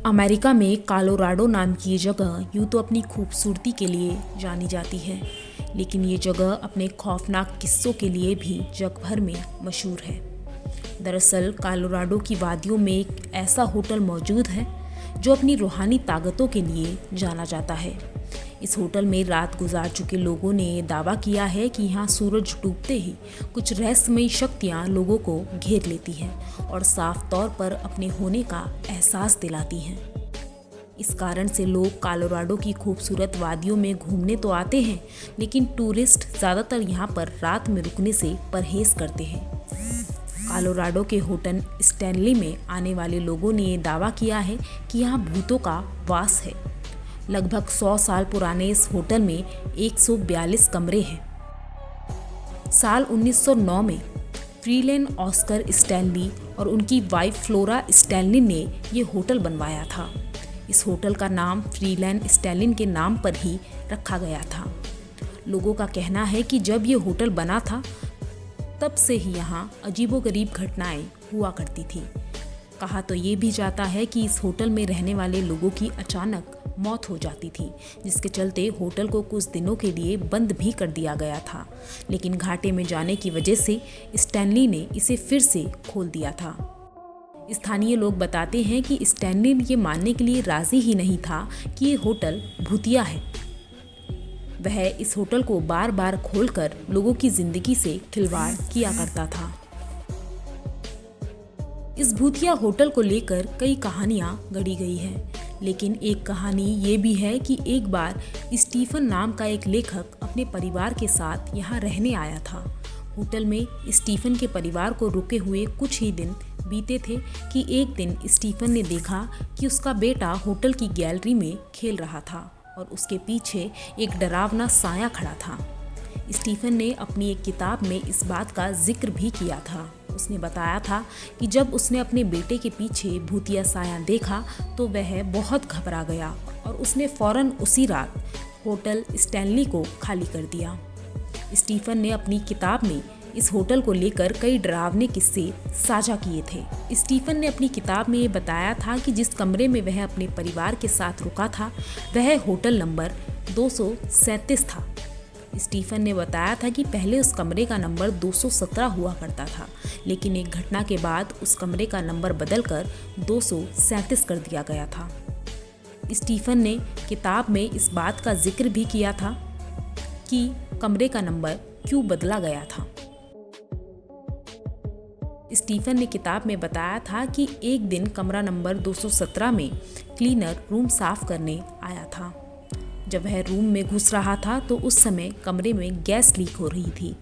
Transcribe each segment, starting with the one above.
America में Colorado नाम की ये जगह यूँ तो अपनी खूबसूरती के लिए जानी जाती है, लेकिन ये जगह अपने खौफनाक किस्सों के लिए भी जग भर में मशहूर है। दरअसल कोलोराडो की वादियों में एक ऐसा होटल मौजूद है जो अपनी रूहानी ताकतों के लिए जाना जाता है। इस होटल में रात गुजार चुके लोगों ने दावा किया है कि यहाँ सूरज डूबते ही कुछ रहस्यमयी शक्तियाँ लोगों को घेर लेती हैं और साफ तौर पर अपने होने का एहसास दिलाती हैं। इस कारण से लोग कोलोराडो की खूबसूरत वादियों में घूमने तो आते हैं, लेकिन टूरिस्ट ज़्यादातर यहाँ पर रात में रुकने से परहेज करते हैं। कोलोराडो के होटल स्टैनली में आने वाले लोगों ने ये दावा किया है कि यहाँ भूतों का वास है। लगभग 100 साल पुराने इस होटल में 142 कमरे हैं। साल 1909 में फ्रीलैंड ऑस्कर स्टैनली और उनकी वाइफ फ्लोरा स्टैनली ने ये होटल बनवाया था। इस होटल का नाम फ्रीलैंड स्टैनली के नाम पर ही रखा गया था। लोगों का कहना है कि जब ये होटल बना था तब से ही यहाँ अजीबोगरीब घटनाएं हुआ करती थी। कहा तो ये भी जाता है कि इस होटल में रहने वाले लोगों की अचानक मौत हो जाती थी, जिसके चलते होटल को कुछ दिनों के लिए बंद भी कर दिया गया था, लेकिन घाटे में जाने की वजह से स्टैनली ने इसे फिर से खोल दिया था। स्थानीय लोग बताते हैं कि स्टैनली ये मानने के लिए राजी ही नहीं था कि ये होटल भूतिया है। वह इस होटल को बार बार खोलकर लोगों की जिंदगी से खिलवाड़ किया करता था। इस भूतिया होटल को लेकर कई कहानियां गढ़ी गई हैं, लेकिन एक कहानी ये भी है कि एक बार स्टीफन नाम का एक लेखक अपने परिवार के साथ यहाँ रहने आया था। होटल में स्टीफन के परिवार को रुके हुए कुछ ही दिन बीते थे कि एक दिन स्टीफन ने देखा कि उसका बेटा होटल की गैलरी में खेल रहा था और उसके पीछे एक डरावना साया खड़ा था। स्टीफन ने अपनी एक किताब में इस बात का जिक्र भी किया था। उसने बताया था कि जब उसने अपने बेटे के पीछे भूतिया साया देखा तो वह बहुत घबरा गया और उसने फौरन उसी रात होटल स्टैनली को खाली कर दिया। स्टीफन ने अपनी किताब में इस होटल को लेकर कई डरावने किस्से साझा किए थे। स्टीफन ने अपनी किताब में ये बताया था कि जिस कमरे में वह अपने परिवार के साथ रुका था वह होटल नंबर 237 था। स्टीफन ने बताया था कि पहले उस कमरे का नंबर 217 हुआ करता था, लेकिन एक घटना के बाद उस कमरे का नंबर बदलकर 237 कर दिया गया था। स्टीफन ने किताब में इस बात का जिक्र भी किया था कि कमरे का नंबर क्यों बदला गया था। स्टीफन ने किताब में बताया था कि एक दिन कमरा नंबर 217 में क्लीनर रूम साफ करने आया था। जब वह रूम में घुस रहा था तो उस समय कमरे में गैस लीक हो रही थी,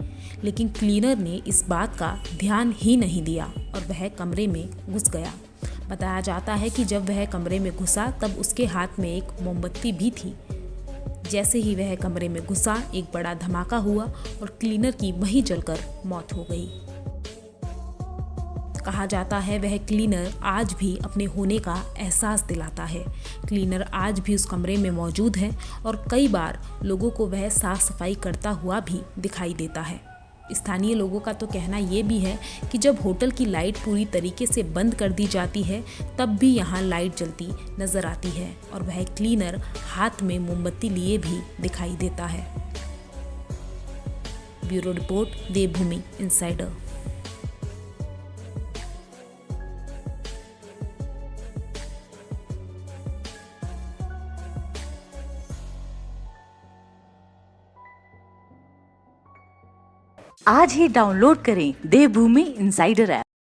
लेकिन क्लीनर ने इस बात का ध्यान ही नहीं दिया और वह कमरे में घुस गया। बताया जाता है कि जब वह कमरे में घुसा तब उसके हाथ में एक मोमबत्ती भी थी। जैसे ही वह कमरे में घुसा एक बड़ा धमाका हुआ और क्लीनर की वहीं जलकर मौत हो गई। कहा जाता है वह क्लीनर आज भी अपने होने का एहसास दिलाता है। क्लीनर आज भी उस कमरे में मौजूद है और कई बार लोगों को वह साफ सफाई करता हुआ भी दिखाई देता है। स्थानीय लोगों का तो कहना ये भी है कि जब होटल की लाइट पूरी तरीके से बंद कर दी जाती है तब भी यहाँ लाइट जलती नजर आती है और वह क्लीनर हाथ में मोमबत्ती लिए भी दिखाई देता है। ब्यूरो रिपोर्ट, देवभूमि इनसाइडर। आज ही डाउनलोड करें देवभूमि इनसाइडर ऐप।